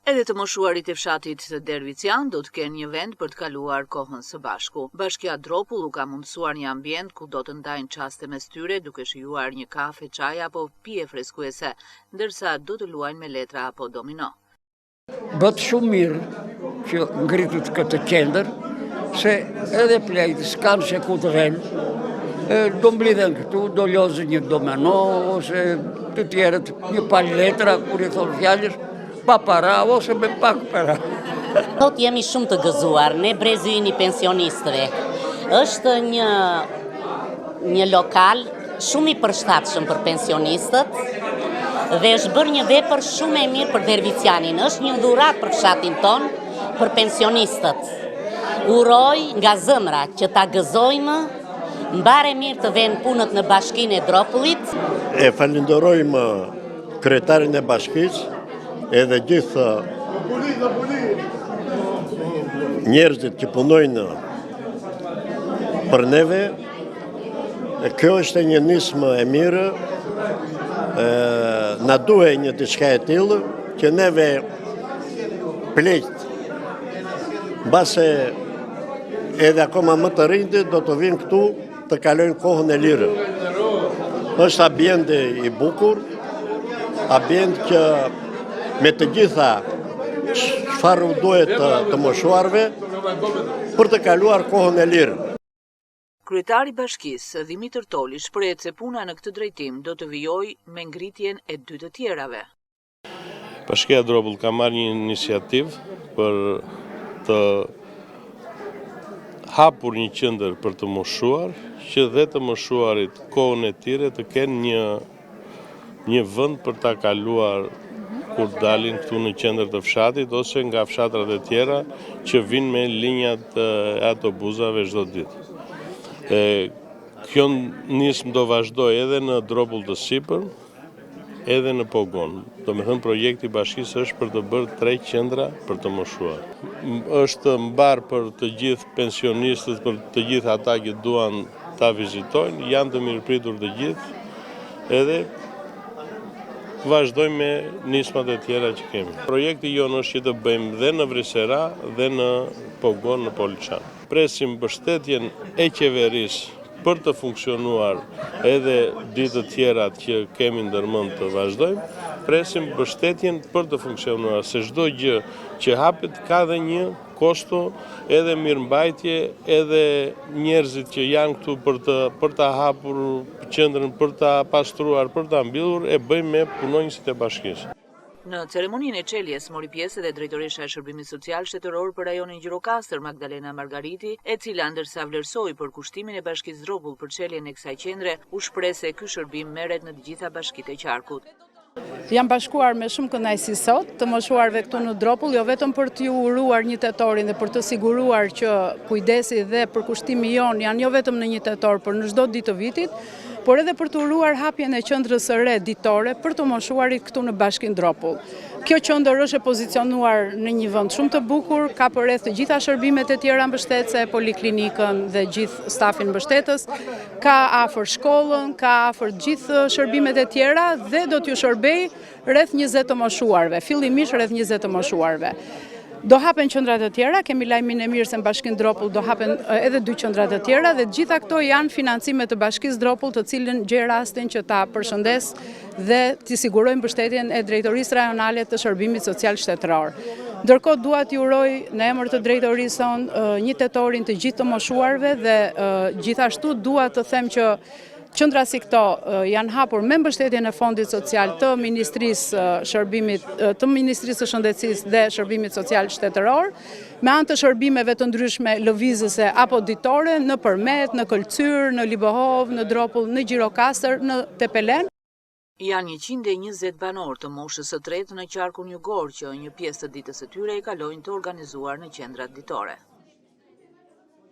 Edhe të moshuarit e fshatit të Dervician do të kenë një vend për të kaluar kohën së bashku. Bashkia Dropull u ka mundësuar një ambient ku do të ndajnë çaste mes tyre duke shijuar një kafe, çaj apo pije freskuese, ndërsa do të luajnë me letra apo domino. Bëtë shumë mirë që ngritët këtë qendër, se edhe plejtë s'kanë se ku të rrenë, do mblidhen këtu, do lozën një domino, ose të tjerët një palë letra, kur i thonë fjallës, pa para ose me pak para. Sot jemi shumë të gëzuar, ne Brezëri i pensionistëve. Është një lokal shumë i përshtatshëm për pensionistët dhe është bërë një vepër shumë e mirë për Dervicianin. Është një dhuratë për fshatin ton, për pensionistët. Uroj nga zëmra që ta gëzojmë, mbare mirë të vënë punët në Bashkinë e Dropullit. E falenderojmë kryetarin e bashkisë, edhe gjithë njerëzit që punojnë për neve. Kjo është një nismë e mirë, na duhet një diçka e tillë që neve pleqt, mbase edhe akoma më të rinjtë do të vinë këtu të kalojnë kohën e lirë. Është ambient i bukur, ambient që me të gjitha çfarë duhet të moshuarve për të kaluar kohën e lirë. Kryetari i bashkisë, Dimitër Toli, shprehet se puna në këtë drejtim do të vijojë me ngritjen e dy të tjerave. Bashkia Dropull ka marrë një iniciativë për të hapur një qendër për të moshuar, që dhe të moshuarit kohën e tyre të kenë një vend për ta kaluar kur dalin këtu në qendër të fshatit ose nga fshatrat e tjera që vinë me linjat e autobusave çdo ditë. Kjo nismë do vazhdoj edhe në Dropull të sipër, edhe në Pogon. Domethënë projekti i bashkisë është për të bërë 3 qendra për të moshuar. Është mbar për të gjithë pensionistët, për të gjithë ata që duan ta vizitojnë, janë të mirëpritur të gjithë, edhe vazhdojmë me nismat e tjera që kemi. Projekti jonë është që të bëjmë dhe në Vrisera dhe në Pogon në Poliçan. Presim mbështetjen e qeverisë për të funksionuar edhe ditë të tjera që kemi ndërmend të vazhdojmë. Presim mbështetjen për të funksionuar, se çdo gjë që hapet ka dhe një kosto, edhe mirëmbajtje, edhe njerëzit që janë këtu për ta hapur qendrën, për ta pastruar, për ta mbyllur, e bëjmë me punonjësit e bashkisë. Në ceremoninë e çeljes mori pjesë edhe drejtoresha e Shërbimit Social Shtetëror për rajonin Gjirokastër, Magdalena Margariti, e cila ndërsa vlerësoi për kushtimin e Bashkisë Dropull për çeljen e kësaj qendre, u shpreh se ky shërbim merret në të gjitha bashkitë e qarkut. Jam bashkuar me shumë kënaqësi sot të moshuarve këtu në Dropull, jo vetëm për t'ju uruar 1 tetorin dhe për të siguruar që kujdesi dhe përkushtimi jon janë jo vetëm në 1 tetor, por në çdo ditë të vitit, por edhe për të uruar hapjen e qendrës së re ditore për të moshuarit këtu në Bashkinë Dropull. Kjo qendër është e pozicionuar në një vend shumë të bukur, ka përreth të gjitha shërbimet e tjera mbështetëse, poliklinikën dhe gjithë stafin mbështetës, ka afër shkollën, ka afër gjithë shërbimet e tjera dhe do t'ju shërbej rreth 20 të moshuarve, fillimisht rreth 20 të moshuarve. Do hapen qendra të tjera, kemi lajmin e mirë se në Bashkinë Dropull do hapen edhe 2 qendra të tjera dhe gjitha këto janë financime të Bashkisë Dropull, të cilën gjej rastin që ta përshëndes dhe t'i sigurojmë mbështetjen e Drejtorisë Rajonale të Shërbimit Social Shtetëror. Ndërkohë dua t'ju uroj në emër të drejtorisë sonë 1 tetorin të gjithë të moshuarve dhe gjithashtu dua të them që qendra si këto janë hapur me mbështetjen e Fondit Social të Ministrisë së Shëndetësisë dhe Shërbimit Social Shtetëror, me anë të shërbimeve të ndryshme lëvizëse apo ditore në Përmet, në Këlcyr, në Libohov, në Dropull, në Gjirokastër, në Tepelen. Janë 120 banor të moshës së tretë në qarkun jugor që një pjesë të ditës së tyre e kalojnë të organizuar në qendrat ditore.